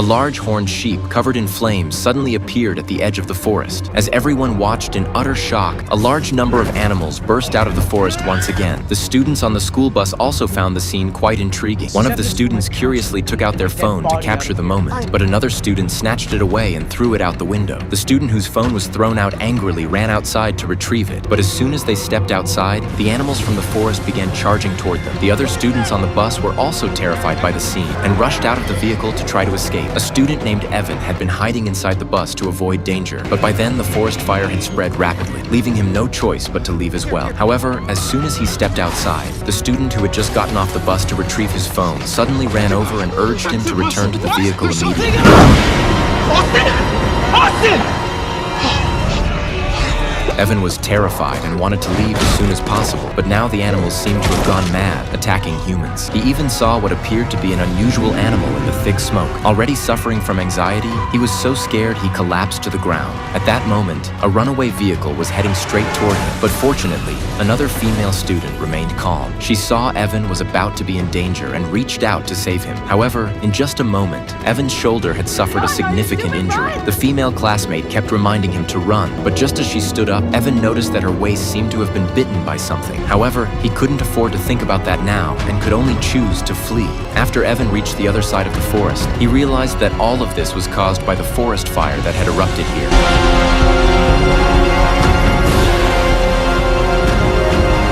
A large horned sheep covered in flames suddenly appeared at the edge of the forest. As everyone watched in utter shock, a large number of animals burst out of the forest once again. The students on the school bus also found the scene quite intriguing. One of the students curiously took out their phone to capture the moment, but another student snatched it away and threw it out the window. The student whose phone was thrown out angrily ran outside to retrieve it, but as soon as they stepped outside, the animals from the forest began charging toward them. The other students on the bus were also terrified by the scene and rushed out of the vehicle to try to escape. A student named Evan had been hiding inside the bus to avoid danger, but by then the forest fire had spread rapidly, leaving him no choice but to leave as well. However, as soon as he stepped outside, the student who had just gotten off the bus to retrieve his phone suddenly ran over and urged him to return to the vehicle immediately. Austin! Evan was terrified and wanted to leave as soon as possible, but now the animals seemed to have gone mad, attacking humans. He even saw what appeared to be an unusual animal in the thick smoke. Already suffering from anxiety, he was so scared he collapsed to the ground. At that moment, a runaway vehicle was heading straight toward him, but fortunately, another female student remained calm. She saw Evan was about to be in danger and reached out to save him. However, in just a moment, Evan's shoulder had suffered a significant injury. The female classmate kept reminding him to run, but just as she stood up, Evan noticed that her waist seemed to have been bitten by something. However, he couldn't afford to think about that now and could only choose to flee. After Evan reached the other side of the forest, he realized that all of this was caused by the forest fire that had erupted here.